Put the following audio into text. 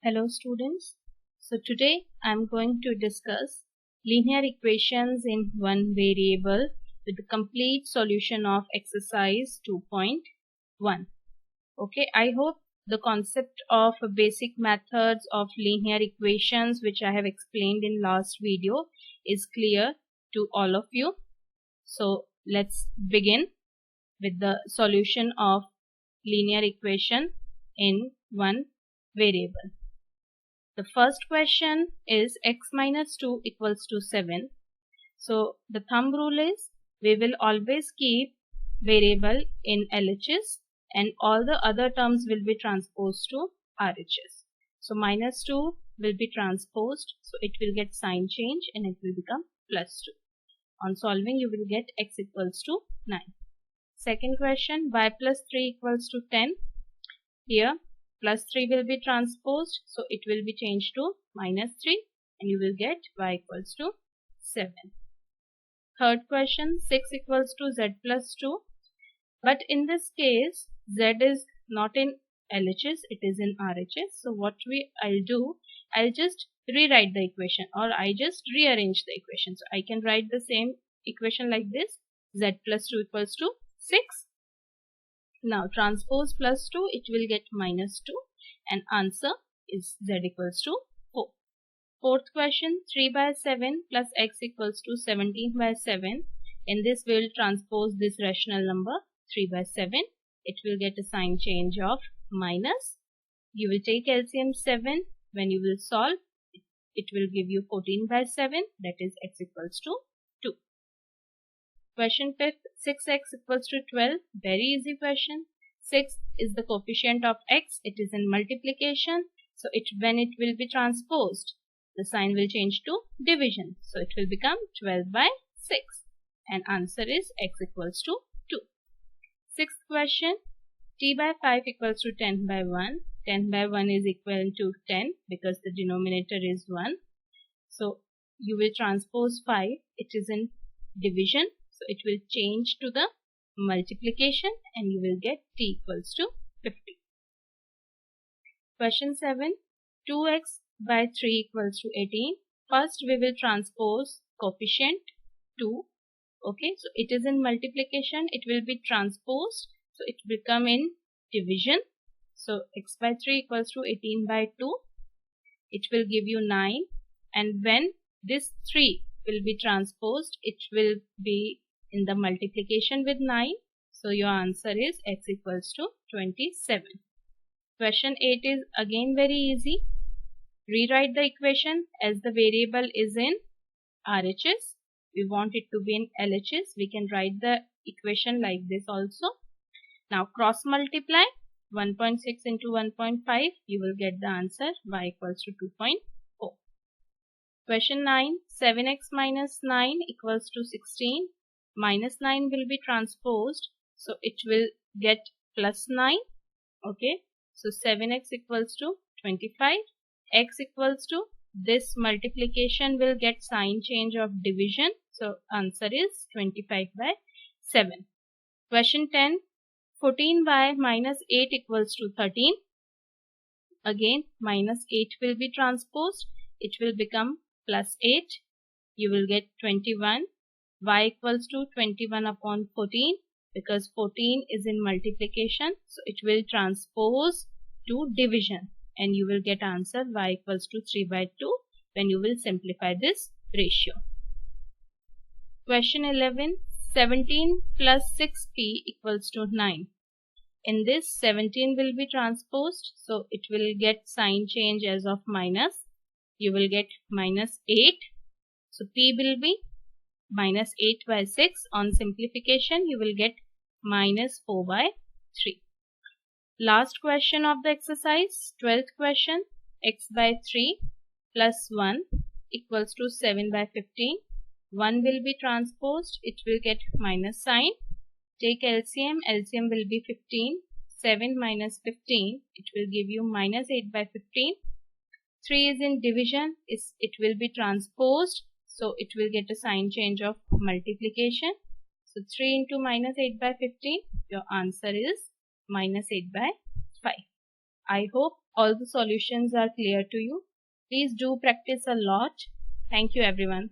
Hello students. So today I am going to discuss linear equations in one variable with the complete solution of exercise 2.1. Okay, I hope the concept of basic methods of linear equations which I have explained in last video is clear to all of you. So let's begin with the solution of linear equation in one variable. The first question is x minus 2 equals to 7. So the thumb rule is we will always keep variable in LHS and all the other terms will be transposed to RHS. So minus 2 will be transposed, so it will get sign change and it will become plus 2. On solving you will get x equals to 9. Second question, y plus 3 equals to 10. Here plus 3 will be transposed, so it will be changed to minus 3 and you will get y equals to 7. Third question, 6 equals to z plus 2. But in this case, z is not in LHS, it is in RHS. So what I'll do, I'll just rewrite the equation or I just rearrange the equation. So I can write the same equation like this, z plus 2 equals to 6. Now transpose plus 2, it will get minus 2 and answer is z equals to 4. Fourth question, 3 by 7 plus x equals to 17 by 7. In this we will transpose this rational number 3 by 7. It will get a sign change of minus. You will take LCM 7. When you will solve, it will give you 14 by 7, that is x equals to 2. Question 5th, 6x equals to 12. Very easy question. 6 is the coefficient of x. It is in multiplication. So when it will be transposed, the sign will change to division. So it will become 12 by 6. And answer is x equals to 2. Sixth question, t by 5 equals to 10 by 1. 10 by 1 is equal to 10 because the denominator is 1. So you will transpose 5. It is in division. So it will change to the multiplication and you will get t equals to 50. Question 7. 2x by 3 equals to 18. First we will transpose coefficient 2. Okay, so it is in multiplication. It will be transposed. So it will come in division. So x by 3 equals to 18 by 2. It will give you 9. And when this 3 will be transposed, it will be in the multiplication with 9. So your answer is x equals to 27. Question 8 is again very easy. Rewrite the equation as the variable is in RHS. We want it to be in LHS. We can write the equation like this also. Now cross multiply 1.6 into 1.5. You will get the answer y equals to 2.4. Question 9. 7x minus 9 equals to 16. Minus 9 will be transposed, so it will get plus 9. Okay, so 7x equals to 25. X equals to this multiplication will get sign change of division, so answer is 25 by 7. Question 10. 14y minus 8 equals to 13. Again minus 8 will be transposed, it will become plus 8. You will get 21. Y equals to 21 upon 14 because 14 is in multiplication, so it will transpose to division and you will get answer y equals to 3 by 2 when you will simplify this ratio. Question 11. 17 plus 6p equals to 9. In this 17 will be transposed, so it will get sign change as of minus. You will get minus 8. So p will be minus 8 by 6. On simplification, you will get minus 4 by 3. Last question of the exercise, 12th question, x by 3 plus 1 equals to 7 by 15. 1 will be transposed, it will get minus sign. Take LCM, LCM will be 15. 7 minus 15, it will give you minus 8 by 15. 3 is in division, it will be transposed. So it will get a sign change of multiplication. So 3 into minus 8 by 15, your answer is minus 8 by 5. I hope all the solutions are clear to you. Please do practice a lot. Thank you everyone.